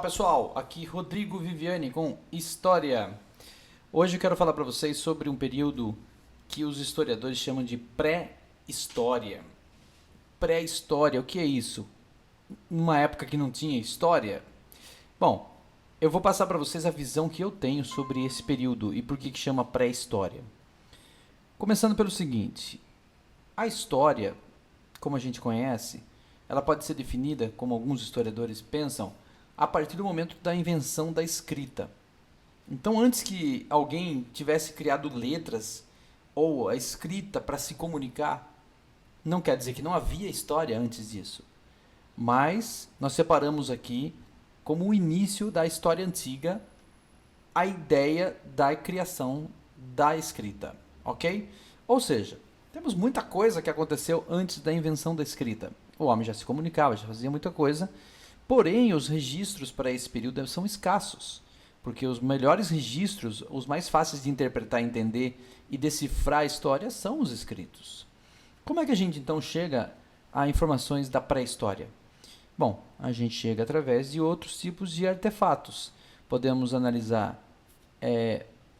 pessoal, aqui Rodrigo Viviani com História. Hoje eu quero falar para vocês sobre um período que os historiadores chamam de pré-história. Pré-história, o que é isso? Numa época que não tinha história? Bom, eu vou passar para vocês a visão que eu tenho sobre esse período e por que chama pré-história. Começando pelo seguinte, a história, como a gente conhece, ela pode ser definida, como alguns historiadores pensam, a partir do momento da invenção da escrita. Então, antes que alguém tivesse criado letras ou a escrita para se comunicar, não quer dizer que não havia história antes disso. Mas nós separamos aqui como o início da história antiga a ideia da criação da escrita, ok? Ou seja, temos muita coisa que aconteceu antes da invenção da escrita. O homem já se comunicava, já fazia muita coisa, porém os registros para esse período são escassos, porque os melhores registros, os mais fáceis de interpretar, entender e decifrar a história são os escritos. Como é que a gente então chega a informações da pré-história? Bom, a gente chega através de outros tipos de artefatos. Podemos analisar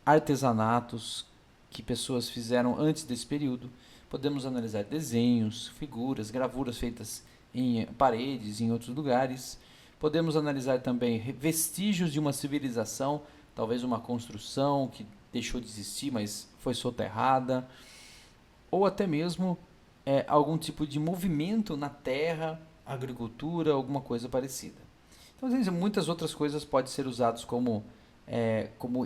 artesanatos que pessoas fizeram antes desse período. Podemos analisar desenhos, figuras, gravuras feitas em paredes, em outros lugares. Podemos analisar também vestígios de uma civilização, talvez uma construção que deixou de existir, mas foi soterrada. Ou até mesmo algum tipo de movimento na terra, agricultura, alguma coisa parecida. Então, muitas outras coisas podem ser usadas como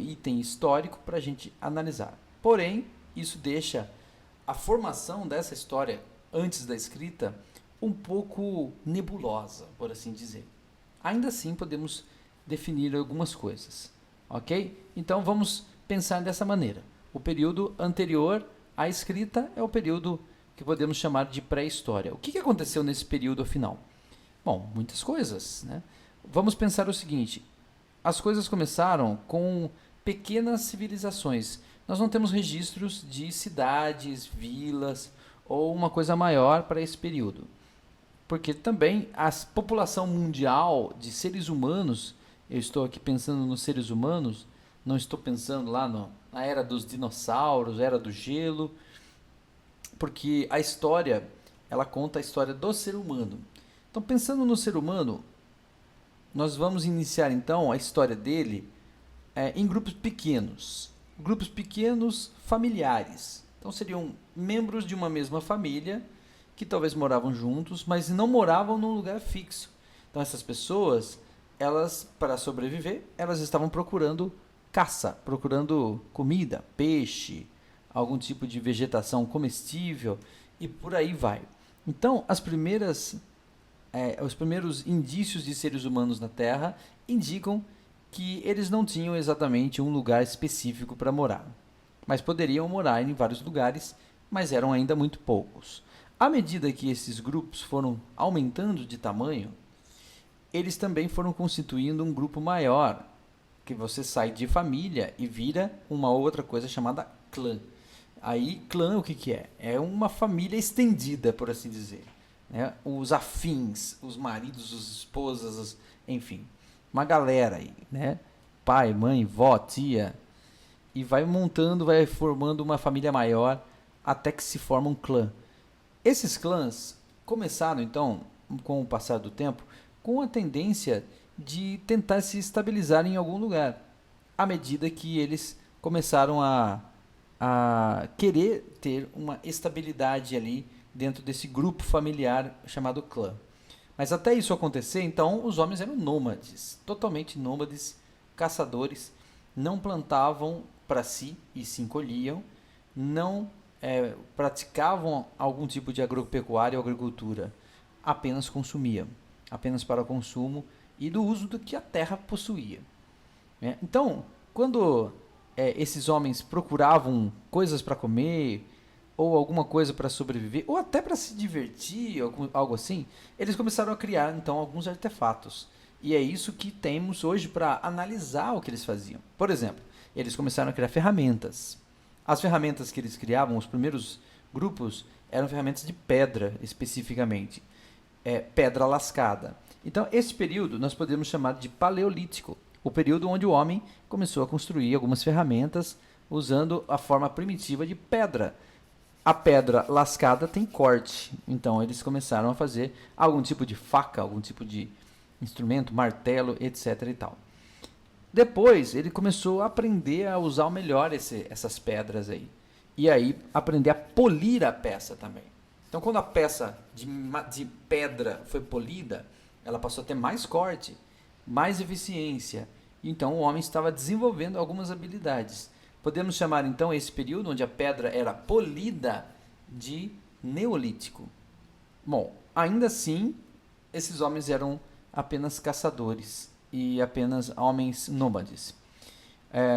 item histórico para a gente analisar. Porém, isso deixa a formação dessa história antes da escrita um pouco nebulosa, por assim dizer. Ainda assim, podemos definir algumas coisas, ok? Então, vamos pensar dessa maneira. O período anterior à escrita é o período que podemos chamar de pré-história. O que aconteceu nesse período, afinal? Bom, muitas coisas, né? Vamos pensar o seguinte, as coisas começaram com pequenas civilizações. Nós não temos registros de cidades, vilas ou uma coisa maior para esse período. Porque também a população mundial de seres humanos, eu estou aqui pensando nos seres humanos, não estou pensando lá na era dos dinossauros, era do gelo, porque a história, ela conta a história do ser humano. Então, pensando no ser humano, nós vamos iniciar então a história dele em grupos pequenos familiares. Então seriam membros de uma mesma família que talvez moravam juntos, mas não moravam num lugar fixo. Então essas pessoas, elas para sobreviver, elas estavam procurando caça, procurando comida, peixe, algum tipo de vegetação comestível e por aí vai. Então os primeiros indícios de seres humanos na Terra indicam que eles não tinham exatamente um lugar específico para morar, mas poderiam morar em vários lugares, mas eram ainda muito poucos. À medida que esses grupos foram aumentando de tamanho, eles também foram constituindo um grupo maior, que você sai de família e vira uma outra coisa chamada clã. Aí, clã o que é? É uma família estendida, por assim dizer, né? Os afins, os maridos, as esposas, enfim, uma galera aí, né? Pai, mãe, vó, tia, e vai montando, vai formando uma família maior até que se forma um clã. Esses clãs começaram então, com o passar do tempo, com a tendência de tentar se estabilizar em algum lugar, à medida que eles começaram a querer ter uma estabilidade ali dentro desse grupo familiar chamado clã. Mas até isso acontecer, então, os homens eram nômades, totalmente nômades, caçadores, não plantavam para si e se encolhiam, não praticavam algum tipo de agropecuária ou agricultura, apenas consumiam, apenas para o consumo e do uso do que a terra possuía. Então, quando esses homens procuravam coisas para comer, ou alguma coisa para sobreviver, ou até para se divertir, algo assim, eles começaram a criar então alguns artefatos. E é isso que temos hoje para analisar o que eles faziam. Por exemplo, eles começaram a criar ferramentas. As ferramentas que eles criavam, os primeiros grupos, eram ferramentas de pedra especificamente. pedra lascada. Então, esse período nós podemos chamar de Paleolítico, o período onde o homem começou a construir algumas ferramentas usando a forma primitiva de pedra. A pedra lascada tem corte, então eles começaram a fazer algum tipo de faca, algum tipo de instrumento, martelo, etc. e tal. Depois ele começou a aprender a usar melhor essas pedras aí. E aí aprender a polir a peça também. Então quando a peça de pedra foi polida, ela passou a ter mais corte, mais eficiência. Então o homem estava desenvolvendo algumas habilidades. Podemos chamar então esse período onde a pedra era polida de Neolítico. Bom, ainda assim, esses homens eram apenas caçadores e apenas homens nômades.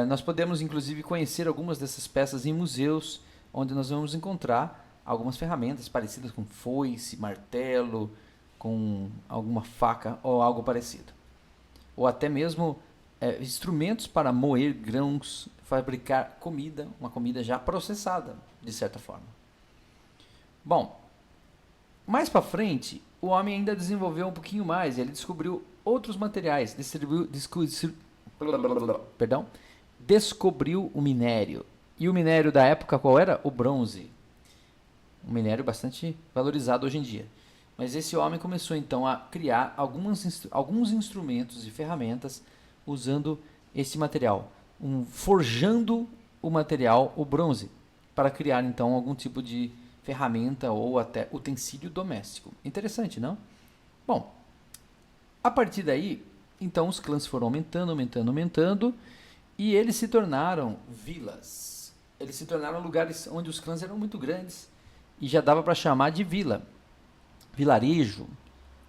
Nós podemos inclusive conhecer algumas dessas peças em museus, onde nós vamos encontrar algumas ferramentas parecidas com foice, martelo, com alguma faca ou algo parecido. Ou até mesmo instrumentos para moer grãos, fabricar comida, uma comida já processada, de certa forma. Bom, mais para frente, o homem ainda desenvolveu um pouquinho mais, ele descobriu outros materiais, descobriu o minério. E o minério da época qual era? O bronze. Um minério bastante valorizado hoje em dia. Mas esse homem começou então a criar alguns instrumentos e ferramentas usando esse material, forjando o material, o bronze, para criar então algum tipo de ferramenta ou até utensílio doméstico. Interessante, não? Bom, a partir daí, então os clãs foram aumentando e eles se tornaram vilas. Eles se tornaram lugares onde os clãs eram muito grandes e já dava para chamar de vila, vilarejo,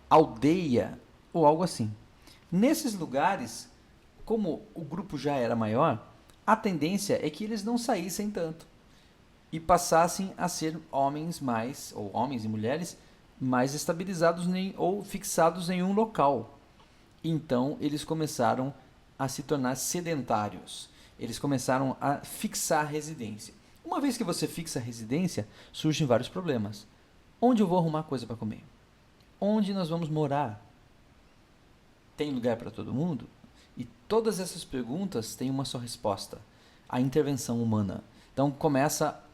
aldeia ou algo assim. Nesses lugares, como o grupo já era maior, a tendência é que eles não saíssem tanto e passassem a ser homens e mulheres mais estabilizados ou fixados em um local. Então eles começaram a se tornar sedentários. Eles começaram a fixar residência. Uma vez que você fixa a residência, surgem vários problemas. Onde eu vou arrumar coisa para comer? Onde nós vamos morar? Tem lugar para todo mundo? E todas essas perguntas têm uma só resposta: a intervenção humana. Então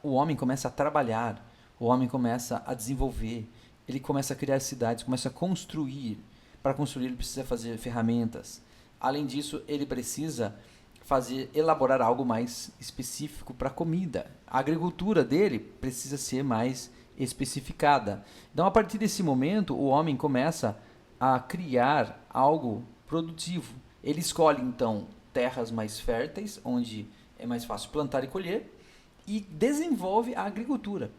o homem começa a trabalhar, o homem começa a desenvolver, ele começa a criar cidades, começa a construir. Para construir ele precisa fazer ferramentas. Além disso, ele precisa elaborar algo mais específico para a comida. A agricultura dele precisa ser mais especificada. Então, a partir desse momento, o homem começa a criar algo produtivo. Ele escolhe, então, terras mais férteis, onde é mais fácil plantar e colher, e desenvolve a agricultura.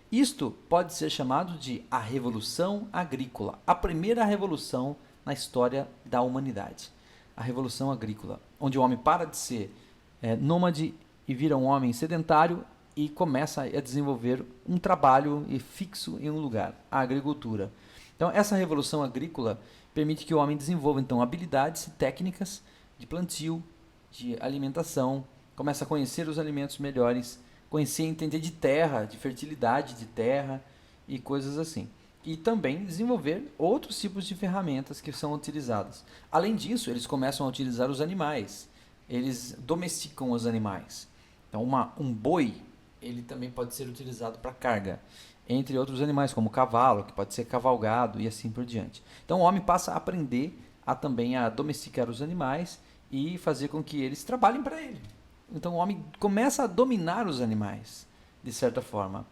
Isto pode ser chamado de a Revolução Agrícola, a primeira revolução na história da humanidade. A Revolução Agrícola, onde o homem para de ser nômade e vira um homem sedentário e começa a desenvolver um trabalho fixo em um lugar, a agricultura. Então, essa Revolução Agrícola permite que o homem desenvolva então habilidades e técnicas de plantio, de alimentação, começa a conhecer os alimentos melhores, conhecer e entender de terra, de fertilidade de terra e coisas assim. E também desenvolver outros tipos de ferramentas que são utilizadas. Além disso, eles começam a utilizar os animais. Eles domesticam os animais. Então, um boi, ele também pode ser utilizado para carga, entre outros animais, como o cavalo, que pode ser cavalgado e assim por diante. Então, o homem passa a aprender também a domesticar os animais e fazer com que eles trabalhem para ele. Então, o homem começa a dominar os animais, de certa forma.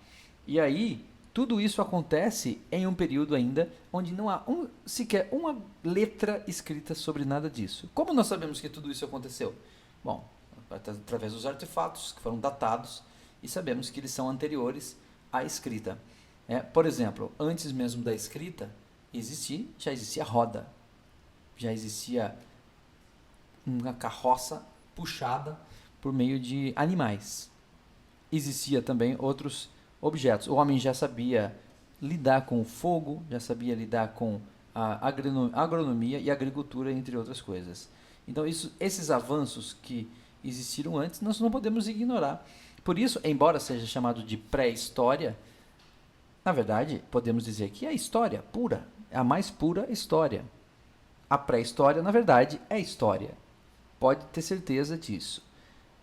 E aí, tudo isso acontece em um período ainda onde não há sequer uma letra escrita sobre nada disso. Como nós sabemos que tudo isso aconteceu? Bom, através dos artefatos que foram datados e sabemos que eles são anteriores à escrita. Por exemplo, antes mesmo da escrita, já existia roda, já existia uma carroça puxada por meio de animais. Existia também outros objetos. O homem já sabia lidar com o fogo, já sabia lidar com a agronomia e a agricultura, entre outras coisas. Então, esses avanços que existiram antes, nós não podemos ignorar. Por isso, embora seja chamado de pré-história, na verdade, podemos dizer que é história pura, é a mais pura história. A pré-história, na verdade, é história. Pode ter certeza disso.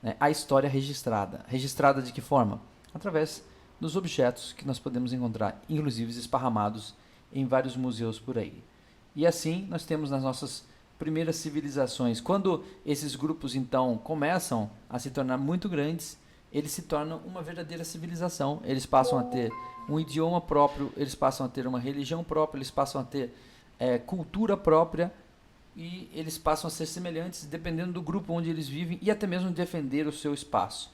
Né? A história registrada. Registrada de que forma? Através dos objetos que nós podemos encontrar, inclusive esparramados em vários museus por aí. E assim nós temos nas nossas primeiras civilizações. Quando esses grupos então começam a se tornar muito grandes, eles se tornam uma verdadeira civilização. Eles passam a ter um idioma próprio, eles passam a ter uma religião própria, eles passam a ter cultura própria e eles passam a ser semelhantes dependendo do grupo onde eles vivem e até mesmo defender o seu espaço.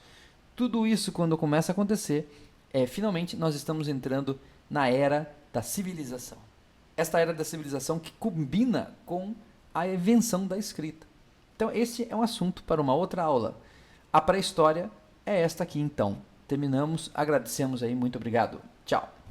Tudo isso, quando começa a acontecer, finalmente nós estamos entrando na era da civilização. Esta era da civilização que combina com a invenção da escrita. Então, esse é um assunto para uma outra aula. A pré-história é esta aqui, então. Terminamos, agradecemos aí, muito obrigado. Tchau.